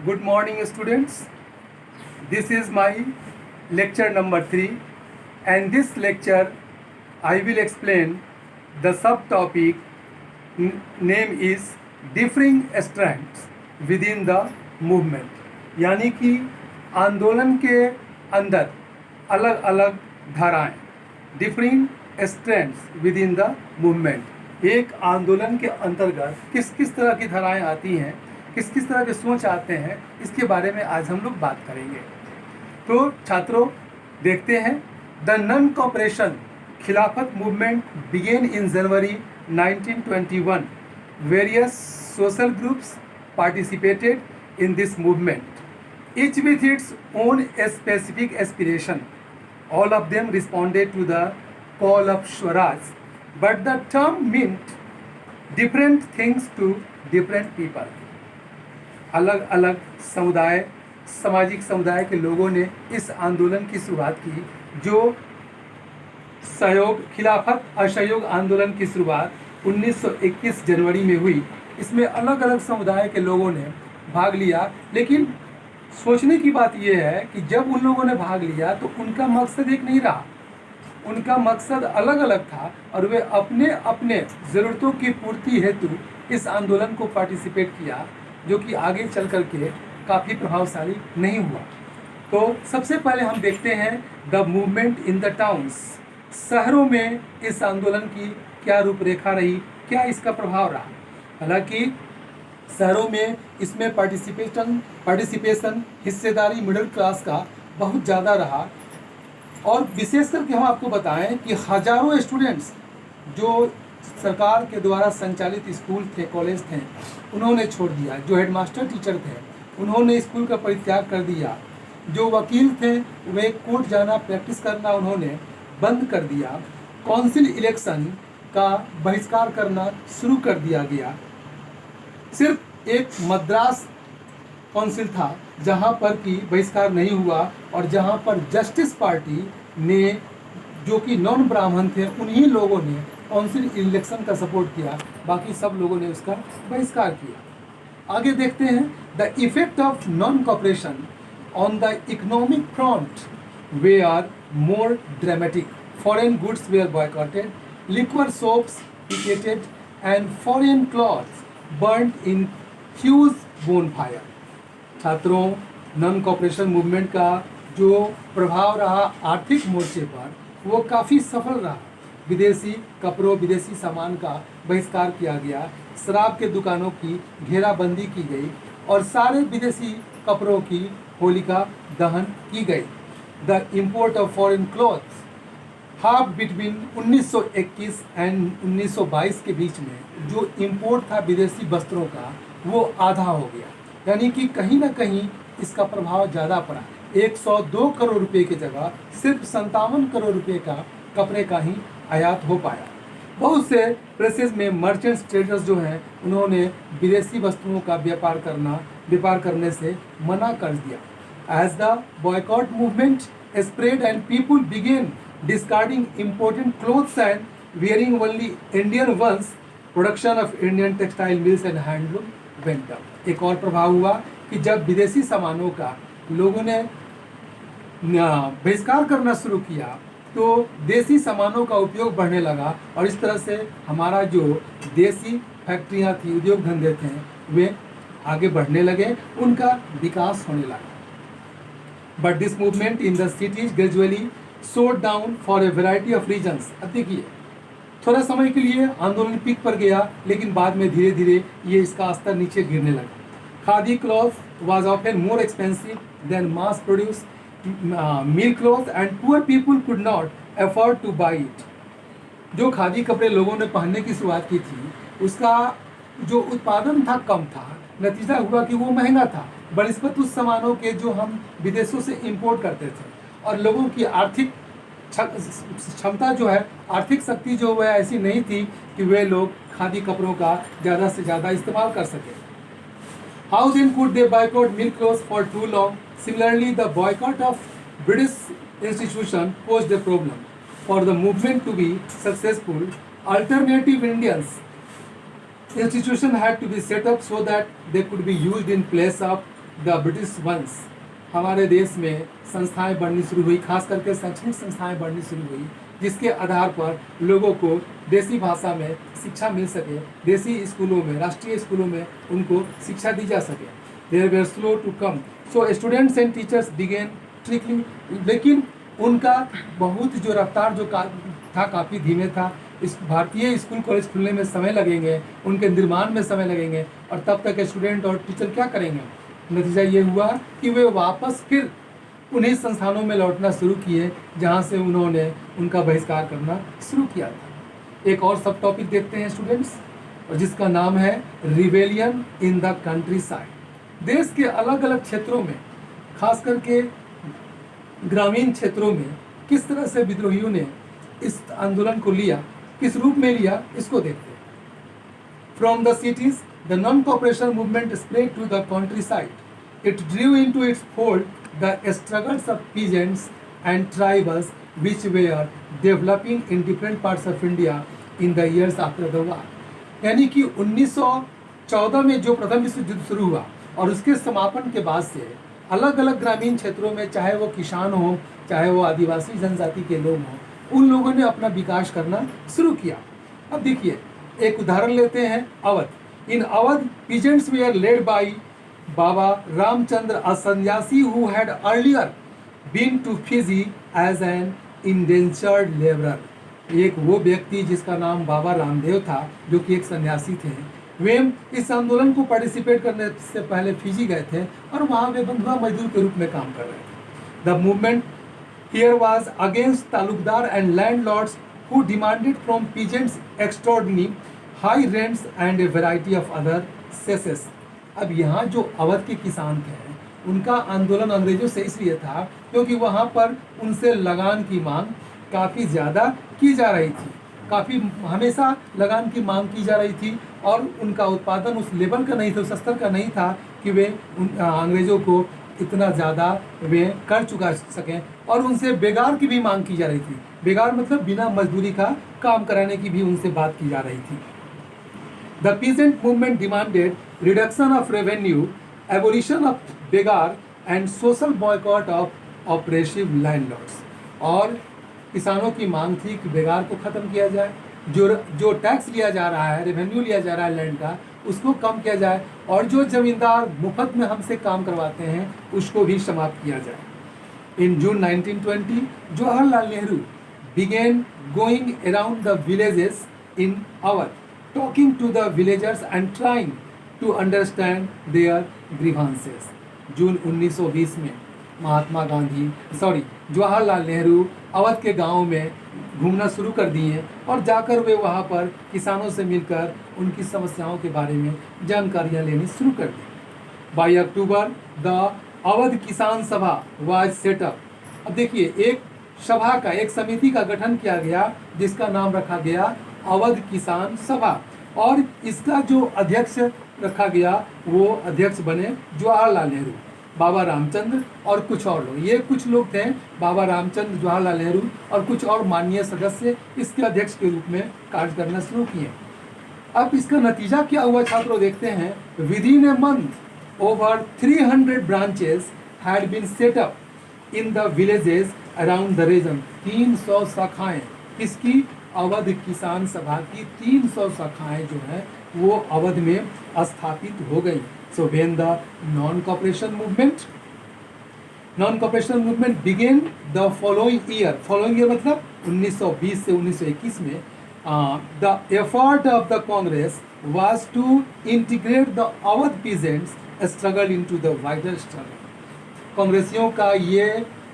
Good morning, students. This is my lecture number 3, and this lecture I will explain the subtopic name is differing strands within the movement. यानी कि आंदोलन के अंदर अलग अलग धाराएं, differing strands with in the movement. एक आंदोलन के अंतर्गत किस किस तरह की धाराएं आती हैं, किस किस तरह के सोच आते हैं, इसके बारे में आज हम लोग बात करेंगे। तो छात्रों देखते हैं, the non cooperation Khilafat movement began in January 1921। Various social groups participated in this movement, each with its own specific aspiration. All of them responded to the call of Swaraj, but the term meant different things to different people. अलग अलग समुदाय, सामाजिक समुदाय के लोगों ने इस आंदोलन की शुरुआत की। जो सहयोग खिलाफत असहयोग आंदोलन की शुरुआत 1921 जनवरी में हुई, इसमें अलग अलग समुदाय के लोगों ने भाग लिया। लेकिन सोचने की बात यह है कि जब उन लोगों ने भाग लिया तो उनका मकसद एक नहीं रहा, उनका मकसद अलग अलग था और वे अपने अपने ज़रूरतों की पूर्ति हेतु इस आंदोलन को पार्टिसिपेट किया, जो कि आगे चल कर के काफ़ी प्रभावशाली नहीं हुआ। तो सबसे पहले हम देखते हैं the movement in the towns. शहरों में इस आंदोलन की क्या रूपरेखा रही, क्या इसका प्रभाव रहा। हालांकि शहरों में इसमें पार्टिसिपेशन हिस्सेदारी मिडिल क्लास का बहुत ज़्यादा रहा। और विशेष करके हम आपको बताएं कि हजारों स्टूडेंट्स जो सरकार के द्वारा संचालित स्कूल थे, कॉलेज थे, उन्होंने छोड़ दिया। जो हेडमास्टर टीचर थे उन्होंने स्कूल का परित्याग कर दिया। जो वकील थे वे कोर्ट जाना, प्रैक्टिस करना उन्होंने बंद कर दिया। काउंसिल इलेक्शन का बहिष्कार करना शुरू कर दिया गया। सिर्फ एक मद्रास काउंसिल था जहां पर कि बहिष्कार नहीं हुआ और जहां पर जस्टिस पार्टी ने, जो कि नॉन ब्राह्मण थे, उन्हीं लोगों ने काउंसिल इलेक्शन का सपोर्ट किया। बाकी सब लोगों ने उसका बहिष्कार किया। आगे देखते हैं the effect of non cooperation on the economic front were more dramatic. Foreign goods were boycotted, liquor shops picketed and foreign clothes burned in huge bonfire. छात्रों, नॉन कॉपरेशन मूवमेंट का जो प्रभाव रहा आर्थिक मोर्चे पर, वो काफ़ी सफल रहा। विदेशी कपड़ों, विदेशी सामान का बहिष्कार किया गया, शराब के दुकानों की घेराबंदी की गई और सारे विदेशी कपड़ों की होलिका दहन की गई। The import of foreign clothes half between 1921 and 1922 के बीच में जो इम्पोर्ट था विदेशी वस्त्रों का, वो आधा हो गया। यानी कि कहीं ना कहीं इसका प्रभाव ज़्यादा पड़ा। 102 करोड़ रुपए की जगह सिर्फ 57 करोड़ रुपए का कपड़े का ही आयात हो पाया। बहुत से प्लेसेस में मर्चेंट्स, ट्रेडर्स जो हैं, उन्होंने विदेशी वस्तुओं का व्यापार करने से मना कर दिया। As the boycott movement spread and people began discarding important clothes and wearing only Indian ones, production of Indian textile mills and handloom went up. एक और प्रभाव हुआ कि जब विदेशी सामानों का लोगों ने बहिष्कार करना शुरू किया तो देसी सामानों का उपयोग बढ़ने लगा और इस तरह से हमारा जो देसी फैक्ट्रियां थी, उद्योग धंधे थे, वे आगे बढ़ने लगे, उनका विकास होने लगा। But this movement in the cities gradually slowed down for a variety of reasons. अब देखिए, थोड़ा समय के लिए आंदोलन पीक पर गया, लेकिन बाद में धीरे धीरे ये इसका स्तर नीचे गिरने लगा। Khadi cloth was often more expensive then mass produce mill cloth and poor people could not afford two by it. जो खादी कपड़े लोगों ने पहनने की शुरुआत की थी, उसका जो उत्पादन था कम था। नतीजा हुआ कि वो महंगा था बनस्पत उस सामानों के जो हम विदेशों से इम्पोर्ट करते थे। और लोगों की आर्थिक क्षमता जो है, आर्थिक शक्ति जो है ऐसी नहीं थी कि वे लोग खादी कपड़ों का ज़्यादा से ज़्यादा इस्तेमाल कर सके। How then could they boycott mill clothes for too long. Similarly the boycott of British institution posed the problem for the movement to be successful. Alternative Indians institution had to be set up so that they could be used in place of the British ones, हमारे देश में संस्थाएं बढ़नी शुरू हुई, खास करके शैक्षणिक संस्थाएं बढ़नी शुरू हुई, जिसके आधार पर लोगों को देसी भाषा में शिक्षा मिल सके, देसी स्कूलों में, राष्ट्रीय स्कूलों में उनको शिक्षा दी जा सके। There were slow to come, so students and teachers began trickling, लेकिन उनका बहुत जो रफ्तार जो था काफ़ी धीमे था। इस भारतीय स्कूल कॉलेज खुलने में समय लगेंगे, उनके निर्माण में समय लगेंगे, और तब तक स्टूडेंट और टीचर क्या करेंगे। नतीजा ये हुआ कि वे वापस फिर उन्हीं संस्थानों में लौटना शुरू किए जहाँ से उन्होंने उनका बहिष्कार करना शुरू किया था। एक और सब टॉपिक देखते हैं स्टूडेंट्स, और जिसका नाम है rebellion in the country side. देश के अलग अलग क्षेत्रों में, खास करके ग्रामीण क्षेत्रों में, किस तरह से विद्रोहियों ने इस आंदोलन को लिया, किस रूप में लिया, इसको देखते हैं। From the cities the non cooperation movement spread to the countryside. It drew into its fold the struggles of peasants and tribals which were developing in different parts of India in the years after the war. यानी कि 1914 में जो प्रथम विश्व युद्ध शुरू हुआ और उसके समापन के बाद से अलग अलग ग्रामीण क्षेत्रों में, चाहे वो किसान हो, चाहे वो आदिवासी जनजाति के लोग हों, उन लोगों ने अपना विकास करना शुरू किया। अब देखिए, एक उदाहरण लेते हैं, Awadh. In Awadh peasants were led by Baba Ramchandra, a sanyasi who had earlier been to Fiji as an indentured labourer. एक वो व्यक्ति जिसका नाम बाबा रामदेव था, जो कि एक सन्यासी थे, वे इस आंदोलन को पार्टिसिपेट करने से पहले फिजी गए थे और वहाँ वे बंधुआ मजदूर के रूप में काम कर रहे थे। The movement here was against Talukdar and landlords who demanded from peasants extraordinary high rents and A variety of other सेसेस। अब यहाँ जो अवध के किसान थे, उनका आंदोलन अंग्रेजों से इसलिए था क्योंकि वहाँ पर उनसे लगान की मांग काफ़ी ज़्यादा की जा रही थी, काफ़ी हमेशा लगान की मांग की जा रही थी, और उनका उत्पादन उस लेवल का नहीं था, उस स्तर का नहीं था कि वे अंग्रेज़ों को इतना ज़्यादा वे कर चुका सकें, और उनसे बेगार की भी मांग की जा रही थी। बेगार मतलब बिना मजदूरी का काम कराने की भी उनसे बात की जा रही थी। The peasant movement demanded reduction of revenue, abolition of begar and social boycott of oppressive landlords. और किसानों की मांग थी कि बेगार को ख़त्म किया जाए, जो टैक्स लिया जा रहा है, रेवेन्यू लिया जा रहा है लैंड का, उसको कम किया जाए, और जो ज़मींदार मुफ्त में हमसे काम करवाते हैं उसको भी समाप्त किया जाए। इन जून 1920 Jawaharlal Nehru began going around the villages in Awadh, talking to the villagers and trying to understand their grievances. जून 1920 में जवाहरलाल नेहरू अवध के गाँव में घूमना शुरू कर दिए, और जाकर वे वहाँ पर किसानों से मिलकर उनकी समस्याओं के बारे में जानकारियाँ लेनी शुरू कर दी। बाई अक्टूबर द अवध किसान सभा वाज सेटअप। अब देखिए, एक सभा का, एक समिति का गठन किया गया जिसका नाम रखा गया अवध किसान सभा, और इसका जो अध्यक्ष रखा गया वो अध्यक्ष बने जवाहरलाल नेहरू, बाबा रामचंद्र और कुछ और लोग। ये कुछ लोग थे, बाबा रामचंद्र, जवाहरलाल नेहरू और कुछ और माननीय सदस्य इसके अध्यक्ष के रूप में कार्य करना शुरू किए। अब इसका नतीजा क्या हुआ छात्रों, देखते हैं। Within a month over 300 branches had been set up in the villages around the region. 300 शाखाएं, इसकी अवध किसान सभा की 300 शाखाएं जो है वो अवध में स्थापित हो गई। So when the non cooperation movement began the following year मतलब 1920 से 1921 में, the effort of the Congress was to integrate the Awadh peasants struggle into the wider struggle. कांग्रेसियों का ये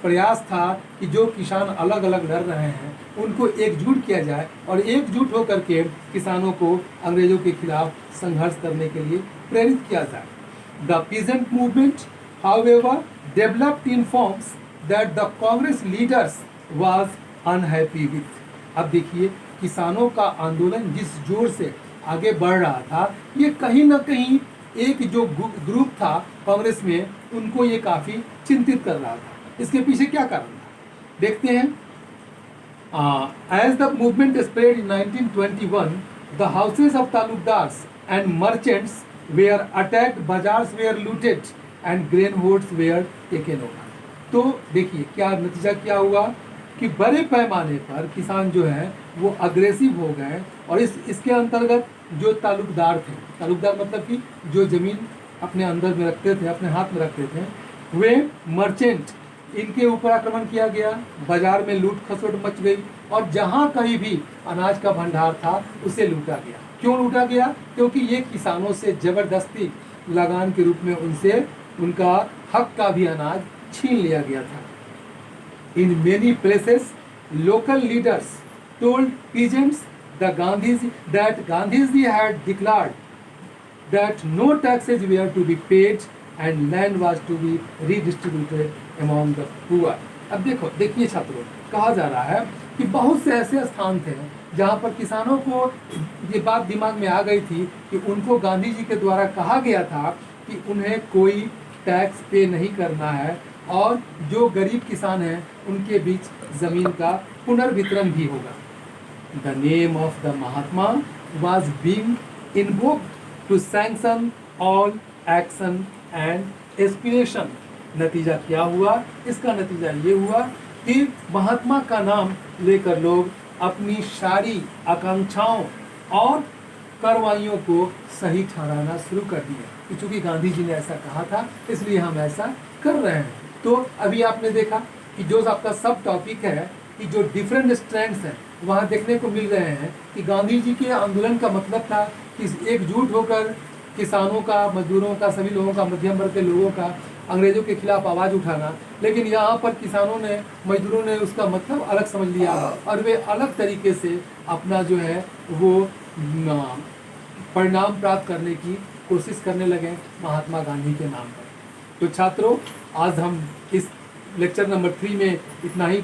प्रयास था कि जो किसान अलग अलग लड़ रहे हैं उनको एकजुट किया जाए, और एकजुट होकर के किसानों को अंग्रेजों के खिलाफ संघर्ष करने के लिए प्रेरित किया जाए। The peasant movement however developed in forms that the Congress leaders was unhappy with. अब देखिए, किसानों का आंदोलन जिस जोर से आगे बढ़ रहा था, ये कहीं ना कहीं एक जो ग्रुप था कांग्रेस में, उनको ये काफ़ी चिंतित कर रहा था। इसके पीछे क्या कारण था, देखते हैं। As the movement spread in 1921, the houses of talukdars and merchants were attacked, bazaars were looted, and grainhoards were taken over. तो देखिए क्या नतीजा क्या हुआ कि बड़े पैमाने पर किसान जो है वो अग्रेसिव हो गए और इसके अंतर्गत जो ताल्लुकदार थे, ताल्लुकदार मतलब कि जो ज़मीन अपने अंदर में रखते थे, अपने हाथ में रखते थे, वे मर्चेंट, इनके ऊपर आक्रमण किया गया, बाजार में लूट खसोट मच गई और जहाँ कहीं भी अनाज का भंडार था उसे लूटा गया। क्यों लूटा गया? क्योंकि ये किसानों से ज़बरदस्ती लगान के रूप में उनसे उनका हक का भी अनाज छीन लिया गया था। In many places, local leaders told peasants that Gandhiji had declared that no taxes were to be paid and land was to be redistributed among the poor. अब देखिए छात्रों, कहा जा रहा है कि बहुत से ऐसे स्थान थे जहाँ पर किसानों को ये बात दिमाग में आ गई थी कि उनको गांधी जी के द्वारा कहा गया था कि उन्हें कोई टैक्स पे नहीं करना है और जो गरीब किसान हैं उनके बीच ज़मीन का पुनर्वितरण भी होगा। The name of the Mahatma was being invoked to sanction all action and aspiration. नतीजा क्या हुआ? इसका नतीजा ये हुआ कि महात्मा का नाम लेकर लोग अपनी सारी आकांक्षाओं और कार्रवाइयों को सही ठहराना शुरू कर दिए। चूँकि गांधी जी ने ऐसा कहा था इसलिए हम ऐसा कर रहे हैं। तो अभी आपने देखा कि जो आपका सब टॉपिक है कि जो डिफरेंट स्ट्रैंड्स हैं वहाँ देखने को मिल रहे हैं कि गांधी जी के आंदोलन का मतलब था कि एकजुट होकर किसानों का, मजदूरों का, सभी लोगों का, मध्यम वर्ग के लोगों का अंग्रेज़ों के खिलाफ आवाज़ उठाना। लेकिन यहाँ पर किसानों ने, मजदूरों ने उसका मतलब अलग समझ लिया और वे अलग तरीके से अपना जो है वो परिणाम प्राप्त करने की कोशिश करने लगे महात्मा गांधी के नाम पर। तो छात्रों, आज हम इस लेक्चर नंबर 3 में इतना ही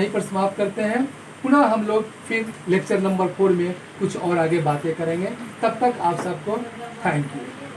पर समाप्त करते हैं। पुनः हम लोग फिर लेक्चर नंबर 4 में कुछ और आगे बातें करेंगे। तब तक आप सबको थैंक यू।